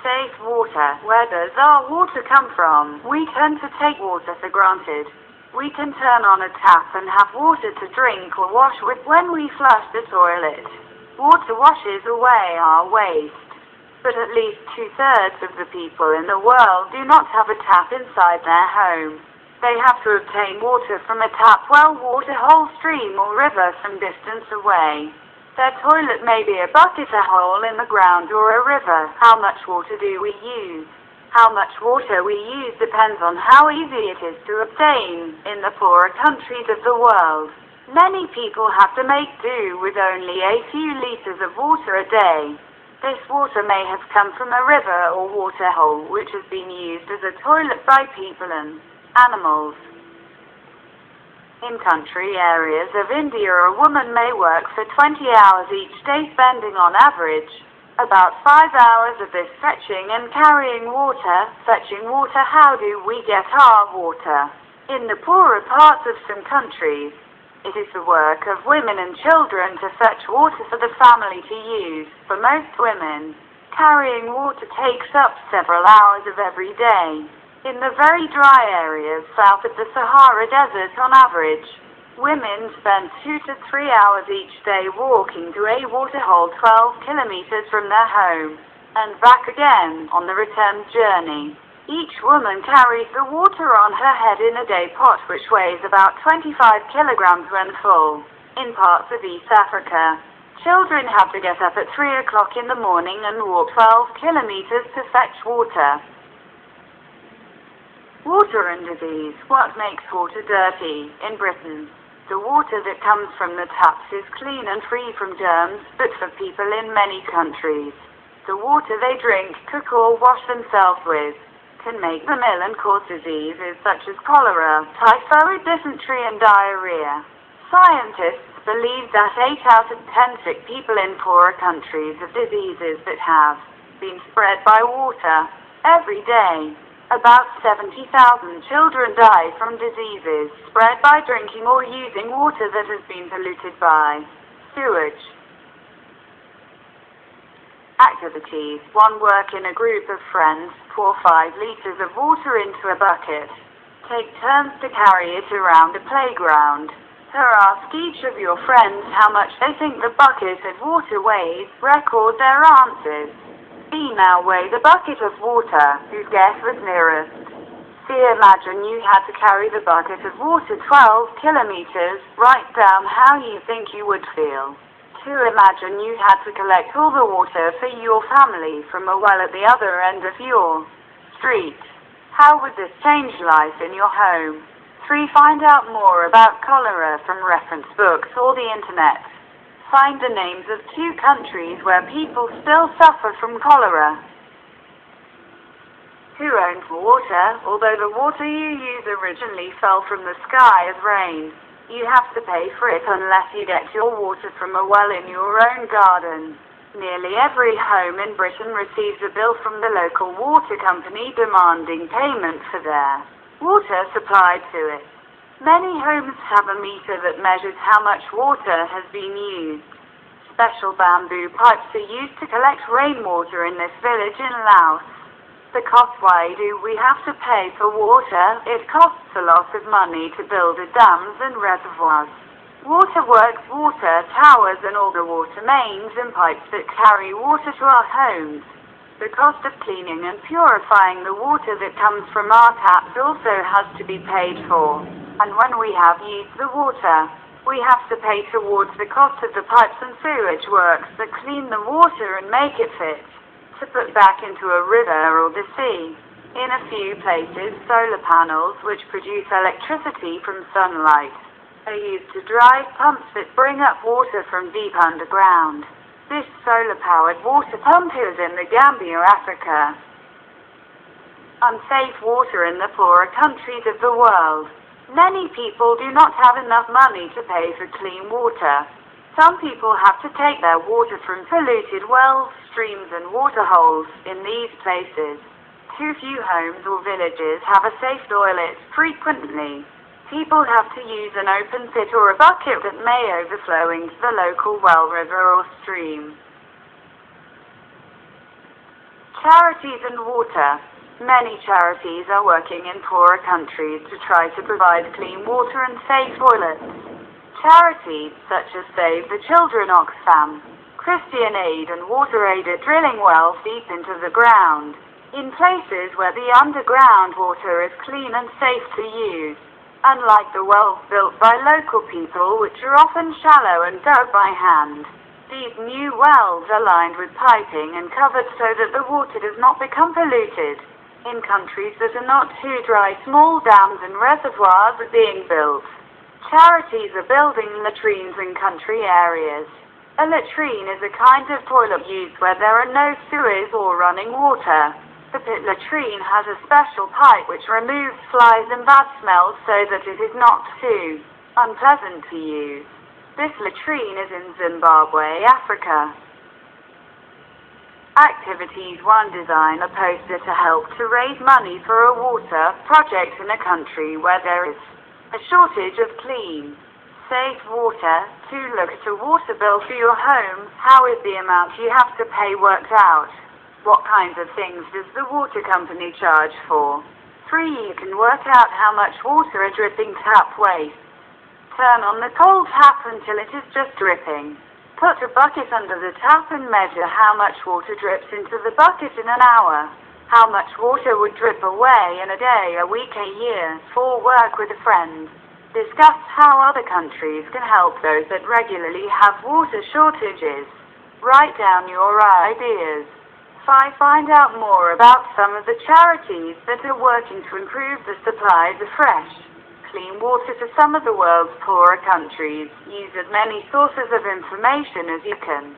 Safe water. Where does our water come from? We tend to take water for granted. We can turn on a tap and have water to drink or wash with when we flush the toilet. Water washes away our waste. But at least 2/3 of the people in the world do not have a tap inside their home. They have to obtain water from a tap well, water hole, stream or river some distance away. Their toilet may be a bucket, a hole in the ground or a river. How much water do we use? How much water we use depends on how easy it is to obtain in the poorer countries of the world. Many people have to make do with only a few liters of water a day. This water may have come from a river or water hole which has been used as a toilet by people and animals. In country areas of India, a woman may work for 20 hours each day, spending on average about 5 hours of this fetching and carrying water. Fetching water. How do we get our water? In the poorer parts of some countries, it is the work of women and children to fetch water for the family to use. For most women, carrying water takes up several hours of every day. In the very dry areas south of the Sahara Desert, on average, women spend 2 to 3 hours each day walking to a waterhole 12 kilometers from their home and back again on the return journey. Each woman carries the water on her head in a day pot which weighs about 25 kilograms when full. In parts of East Africa, children have to get up at 3 o'clock in the morning and walk 12 kilometers to fetch water. Water and disease. What makes water dirty? In Britain, the water that comes from the taps is clean and free from germs, but for people in many countries, the water they drink, cook or wash themselves with can make them ill and cause diseases such as cholera, typhoid, dysentery and diarrhea. Scientists believe that 8 out of 10 sick people in poorer countries have diseases that have been spread by water. Every day, about 70,000 children die from diseases spread by drinking or using water that has been polluted by sewage. Activities. 1. Work in a group of friends. Pour 5 liters of water into a bucket. Take turns to carry it around a playground. Ask each of your friends how much they think the bucket of water weighs. Record their answers. B. Now weigh the bucket of water. Whose guess was nearest? C. Imagine you had to carry the bucket of water 12 kilometers. Write down how you think you would feel. 2. Imagine you had to collect all the water for your family from a well at the other end of your street. How would this change life in your home? 3. Find out more about cholera from reference books or the internet. Find the names of 2 countries where people still suffer from cholera. Who owns water? Although the water you use originally fell from the sky as rain, you have to pay for it unless you get your water from a well in your own garden. Nearly every home in Britain receives a bill from the local water company demanding payment for their water supplied to it. Many homes have a meter that measures how much water has been used. Special bamboo pipes are used to collect rainwater in this village in Laos. The cost. Why do we have to pay for water? It costs a lot of money to build dams and reservoirs. Waterworks, water towers and all the water mains and pipes that carry water to our homes. The cost of cleaning and purifying the water that comes from our taps also has to be paid for. And when we have used the water, we have to pay towards the cost of the pipes and sewage works that clean the water and make it fit to put back into a river or the sea. In a few places, solar panels, which produce electricity from sunlight, are used to drive pumps that bring up water from deep underground. This solar-powered water pump is in the Gambia, Africa. Unsafe water in the poorer countries of the world. Many people do not have enough money to pay for clean water. Some people have to take their water from polluted wells, streams and water holes in these places. Too few homes or villages have a safe toilet. Frequently, people have to use an open pit or a bucket that may overflow into the local well, river or stream. Charities and water. Many charities are working in poorer countries to try to provide clean water and safe toilets. Charities such as Save the Children Oxfam, Christian Aid and Water Aid are drilling wells deep into the ground, in places where the underground water is clean and safe to use. Unlike the wells built by local people, which are often shallow and dug by hand, these new wells are lined with piping and covered so that the water does not become polluted. In countries that are not too dry, small dams and reservoirs are being built. Charities are building latrines in country areas. A latrine is a kind of toilet used where there are no sewers or running water. The pit latrine has a special pipe which removes flies and bad smells so that it is not too unpleasant to use. This latrine is in Zimbabwe, Africa. Activities 1. Design a poster to help to raise money for a water project in a country where there is a shortage of clean, safe water. 2. Look at a water bill for your home. How is the amount you have to pay worked out? What kinds of things does the water company charge for? 3. You can work out how much water a dripping tap wastes. Turn on the cold tap until it is just dripping. Put a bucket under the tap and measure how much water drips into the bucket in an hour. How much water would drip away in a day, a week, a year? 4. Work with a friend. Discuss how other countries can help those that regularly have water shortages. Write down your ideas. 5. Find out more about some of the charities that are working to improve the supplies of fresh, clean water to some of the world's poorer countries. Use as many sources of information as you can.